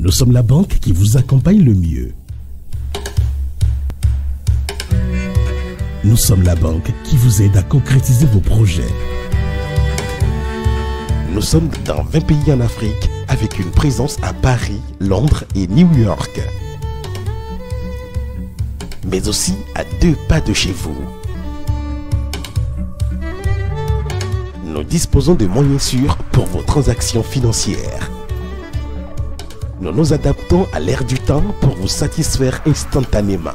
Nous sommes la banque qui vous accompagne le mieux. Nous sommes la banque qui vous aide à concrétiser vos projets. Nous sommes dans 20 pays en Afrique avec une présence à Paris, Londres et New York. Mais aussi à 2 pas de chez vous. Nous disposons de moyens sûrs pour vos transactions financières. Nous nous adaptons à l'ère du temps pour vous satisfaire instantanément.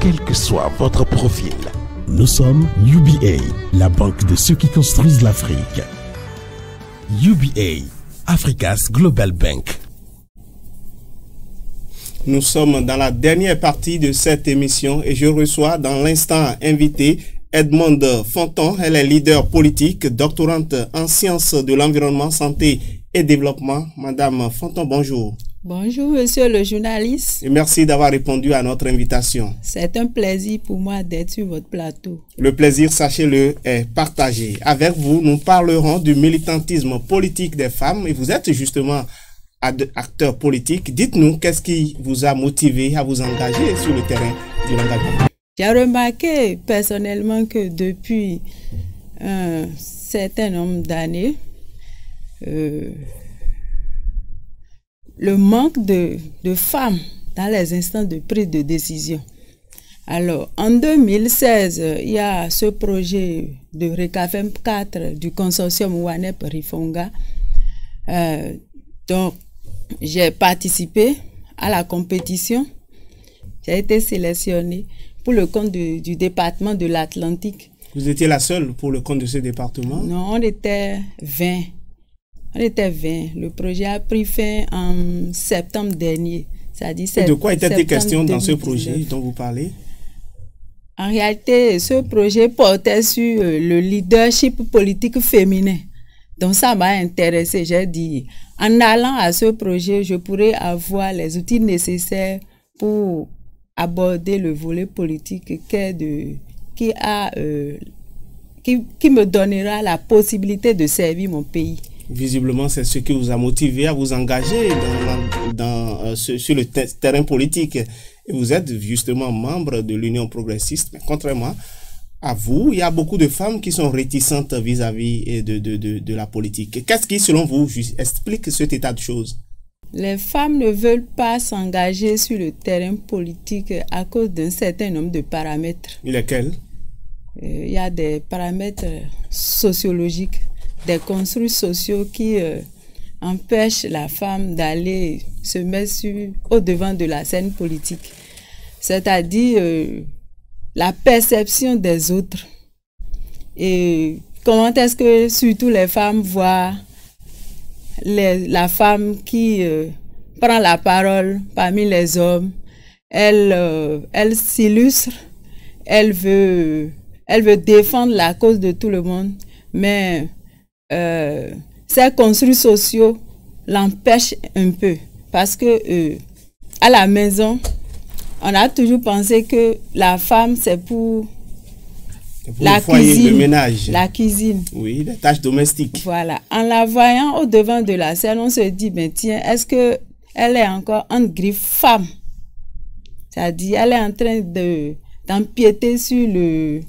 Quel que soit votre profil. Nous sommes UBA, la banque de ceux qui construisent l'Afrique. UBA, Africa's Global Bank. Nous sommes dans la dernière partie de cette émission et je reçois dans l'instant invité Edmonde Fonton. Elle est leader politique, doctorante en sciences de l'environnement, santé et développement. Madame Fonton, bonjour. Bonjour, monsieur le journaliste. Et merci d'avoir répondu à notre invitation. C'est un plaisir pour moi d'être sur votre plateau. Le plaisir, sachez-le, est partagé. Avec vous, nous parlerons du militantisme politique des femmes et vous êtes justement acteur politique. Dites-nous, qu'est-ce qui vous a motivé à vous engager sur le terrain de l'engagement? J'ai remarqué personnellement que depuis un certain nombre d'années, le manque de femmes dans les instances de prise de décision. Alors, en 2016, il y a ce projet de RECAFEM 4 du consortium WANEP Rifonga. Donc, j'ai participé à la compétition. J'ai été sélectionnée pour le compte du département de l'Atlantique. Vous étiez la seule pour le compte de ce département? Non, on était 20. On était 20. Le projet a pris fin en septembre dernier. De quoi était-il question dans ce projet dont vous parlez? En réalité, ce projet portait sur le leadership politique féminin. Donc ça m'a intéressé. J'ai dit, en allant à ce projet, je pourrais avoir les outils nécessaires pour aborder le volet politique qui me donnera la possibilité de servir mon pays. Visiblement, c'est ce qui vous a motivé à vous engager sur le terrain politique. Et vous êtes justement membre de l'Union progressiste. Mais contrairement à vous, il y a beaucoup de femmes qui sont réticentes vis-à-vis de la politique. Qu'est-ce qui, selon vous, explique cet état de choses? Les femmes ne veulent pas s'engager sur le terrain politique à cause d'un certain nombre de paramètres. Lesquels? Il y a des paramètres sociologiques, des construits sociaux qui empêchent la femme d'aller se mettre au devant de la scène politique. C'est-à-dire la perception des autres. Et comment est-ce que surtout les femmes voient la femme qui prend la parole parmi les hommes, elle s'illustre, elle veut défendre la cause de tout le monde, mais ces construits sociaux l'empêchent un peu parce que à la maison, on a toujours pensé que la femme c'est pour la cuisine, le ménage. La cuisine. Oui, les tâches domestiques. Voilà. En la voyant au devant de la scène, on se dit, ben tiens, est-ce que elle est encore en griffe femme? C'est-à-dire, elle est en train d'empiéter sur le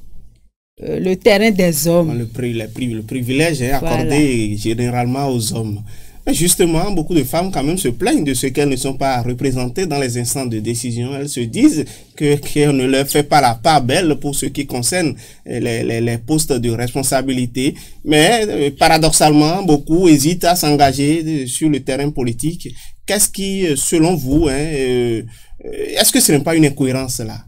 terrain des hommes. Le privilège est accordé généralement aux hommes. Mais justement, beaucoup de femmes quand même se plaignent de ce qu'elles ne sont pas représentées dans les instances de décision. Elles se disent qu'on ne leur fait pas la part belle pour ce qui concerne les postes de responsabilité. Mais paradoxalement, beaucoup hésitent à s'engager sur le terrain politique. Qu'est-ce qui, selon vous, est-ce que ce n'est pas une incohérence là?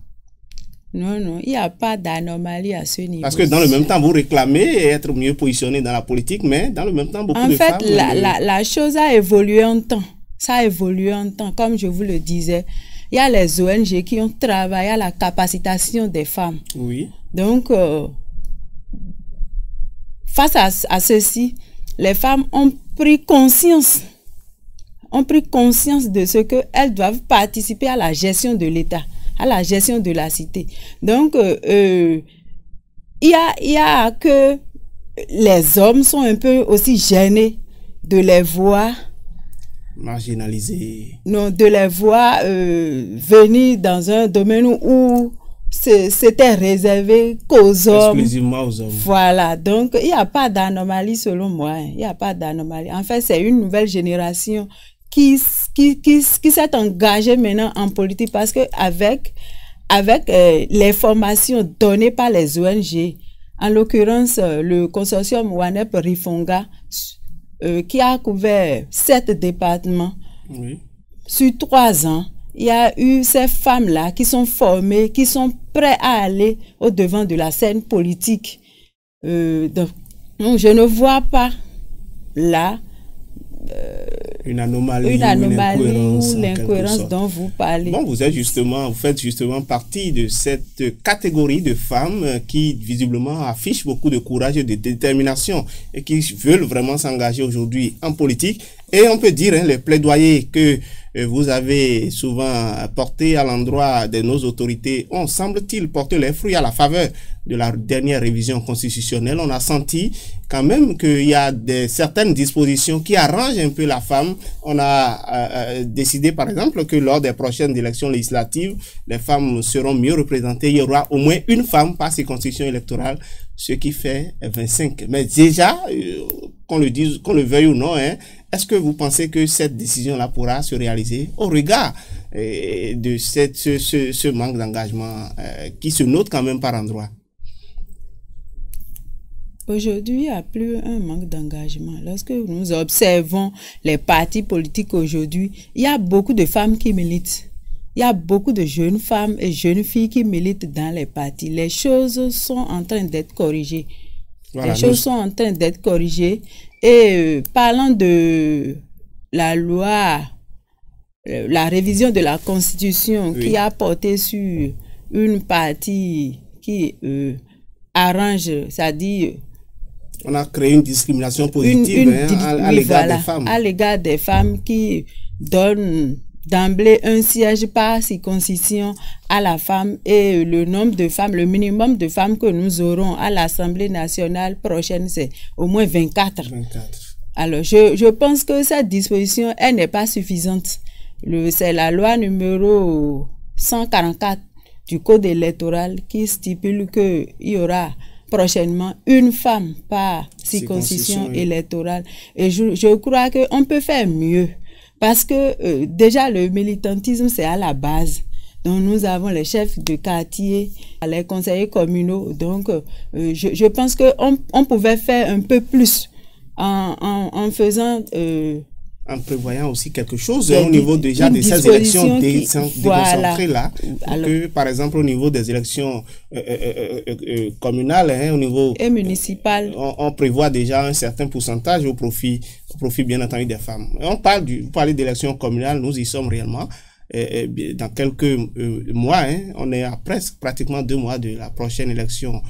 Non, il n'y a pas d'anomalie à ce niveau. Parce que dans le même temps, vous réclamez être mieux positionné dans la politique, mais dans le même temps, beaucoup de femmes... En fait, la chose a évolué en temps. Ça a évolué en temps. Comme je vous le disais, il y a les ONG qui ont travaillé à la capacitation des femmes. Oui. Donc, face à ceci, les femmes ont pris conscience de ce qu'elles doivent participer à la gestion de l'État, à la gestion de la cité. Donc, il y a que les hommes sont un peu aussi gênés de les voir marginalisées. Non, de les voir venir dans un domaine où c'était réservé qu'aux hommes. Exclusivement aux hommes. Voilà, donc il n'y a pas d'anomalie selon moi. Il n'y a pas d'anomalie. En fait, c'est une nouvelle génération qui s'est engagée maintenant en politique parce que avec les formations données par les ONG, en l'occurrence le consortium WANEP Rifonga, qui a couvert 7 départements, oui, sur 3 ans, il y a eu ces femmes-là qui sont formées, qui sont prêtes à aller au-devant de la scène politique. Donc, je ne vois pas là une anomalie ou l'incohérence dont vous parlez. Bon, vous faites justement partie de cette catégorie de femmes qui visiblement affichent beaucoup de courage et de détermination et qui veulent vraiment s'engager aujourd'hui en politique. Et on peut dire, les plaidoyers que vous avez souvent portés à l'endroit de nos autorités ont, semble-t-il, porté les fruits à la faveur de la dernière révision constitutionnelle. On a senti quand même qu'il y a certaines dispositions qui arrangent un peu la femme. On a décidé, par exemple, que lors des prochaines élections législatives, les femmes seront mieux représentées. Il y aura au moins une femme par circonscription électorale, ce qui fait 25. Mais déjà, qu'on le veuille ou non, est-ce que vous pensez que cette décision-là pourra se réaliser au regard de ce manque d'engagement qui se note quand même par endroits? Aujourd'hui, il n'y a plus un manque d'engagement. Lorsque nous observons les partis politiques aujourd'hui, il y a beaucoup de femmes qui militent. Il y a beaucoup de jeunes femmes et jeunes filles qui militent dans les partis. Les choses sont en train d'être corrigées. Voilà, les choses sont en train d'être corrigées. Et parlant de la loi, la révision de la Constitution, oui, qui a porté sur une partie qui arrange, c'est-à-dire... On a créé une discrimination positive à l'égard des femmes. À l'égard des femmes qui donnent d'emblée un siège par circoncision à la femme et le nombre de femmes, le minimum de femmes que nous aurons à l'Assemblée nationale prochaine, c'est au moins 24. Alors, je pense que cette disposition, elle n'est pas suffisante. C'est la loi numéro 144 du Code électoral qui stipule qu'il y aura prochainement une femme par circoncision électorale. Et je crois qu'on peut faire mieux. Parce que déjà, le militantisme, c'est à la base. Donc, nous avons les chefs de quartier, les conseillers communaux. Donc, je pense qu'on pouvait faire un peu plus en faisant... en prévoyant aussi quelque chose au niveau déjà de ces élections déconcentrées là. Alors, que, par exemple, au niveau des élections communales, au niveau... Et municipales. On prévoit déjà un certain pourcentage au profit bien entendu des femmes. Vous parlez d'élections communales, nous y sommes réellement. Dans quelques mois, on est à pratiquement 2 mois de la prochaine élection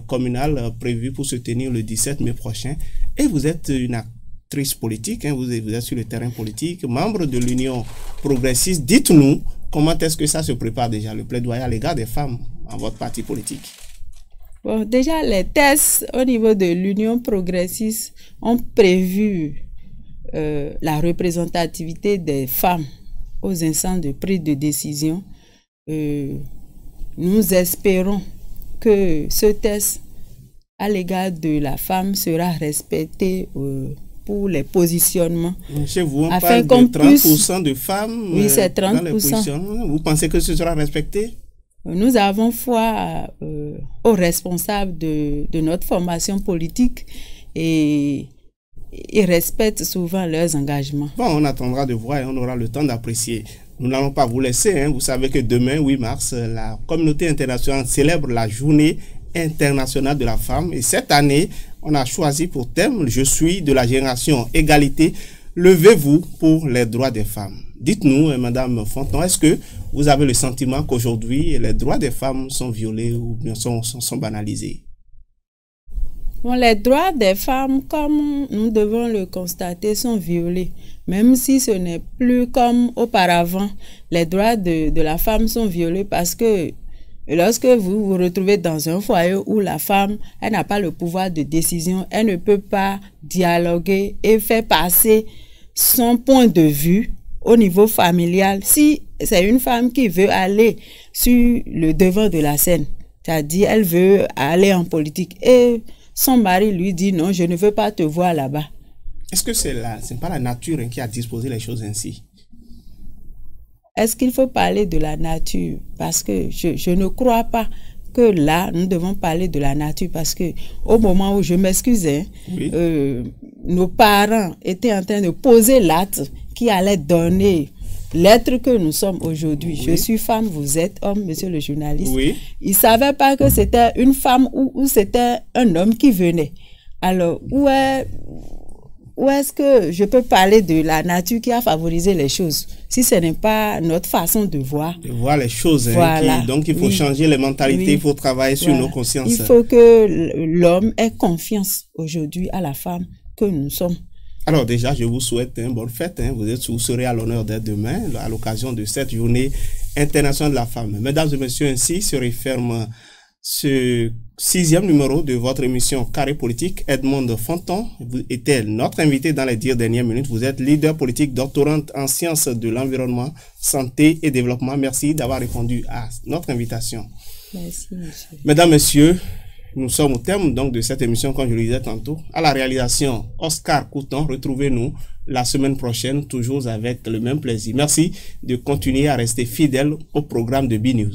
communale prévue pour se tenir le 17 mai prochain. Et vous êtes une actrice politique, vous êtes sur le terrain politique, membre de l'Union progressiste. Dites-nous, comment est-ce que ça se prépare déjà, le plaidoyer à l'égard des femmes dans votre parti politique? Bon, déjà, les tests au niveau de l'Union progressiste ont prévu la représentativité des femmes aux instances de prise de décision. Nous espérons que ce test à l'égard de la femme sera respecté pour les positionnements. Chez vous, on parle de 30% de femmes, oui, c'est 30%. Dans les positionnements. Vous pensez que ce sera respecté? Nous avons foi aux responsables de notre formation politique et ils respectent souvent leurs engagements. Bon, on attendra de voir et on aura le temps d'apprécier. Nous n'allons pas vous laisser. Vous savez que demain, 8 mars, la communauté internationale célèbre la journée internationale de la femme. Et cette année, on a choisi pour thème « Je suis de la génération égalité, levez-vous pour les droits des femmes ». Dites-nous, Madame Fonton, est-ce que vous avez le sentiment qu'aujourd'hui, les droits des femmes sont violés ou bien sont banalisés? Bon, les droits des femmes, comme nous devons le constater, sont violés. Même si ce n'est plus comme auparavant, les droits de la femme sont violés parce que lorsque vous vous retrouvez dans un foyer où la femme, elle n'a pas le pouvoir de décision, elle ne peut pas dialoguer et faire passer son point de vue au niveau familial. Si c'est une femme qui veut aller sur le devant de la scène, c'est-à-dire elle veut aller en politique et son mari lui dit non, je ne veux pas te voir là-bas. Est-ce que c'est pas la nature qui a disposé les choses ainsi? Est-ce qu'il faut parler de la nature? Parce que je ne crois pas que là, nous devons parler de la nature parce que au moment où je m'excusais, oui, nos parents étaient en train de poser l'acte qui allait donner l'être que nous sommes aujourd'hui. Oui. Je suis femme, vous êtes homme, monsieur le journaliste. Oui. Ils ne savaient pas que c'était une femme ou c'était un homme qui venait. Alors, où est-ce que je peux parler de la nature qui a favorisé les choses si ce n'est pas notre façon de voir? De voir les choses. Voilà. Donc, il faut changer les mentalités, il faut travailler sur nos consciences. Il faut que l'homme ait confiance aujourd'hui à la femme que nous sommes. Alors déjà, je vous souhaite une bonne fête. Vous serez à l'honneur dès demain à l'occasion de cette journée internationale de la femme. Mesdames et messieurs, ainsi se referme ce 6e numéro de votre émission Carré Politique. Edmond Fonton était notre invité dans les 10 dernières minutes. Vous êtes leader politique, doctorante en sciences de l'environnement, santé et développement. Merci d'avoir répondu à notre invitation. Merci, monsieur. Mesdames, messieurs, nous sommes au terme donc de cette émission, comme je le disais tantôt. À la réalisation, Oscar Couton. Retrouvez-nous la semaine prochaine, toujours avec le même plaisir. Merci de continuer à rester fidèle au programme de B-News.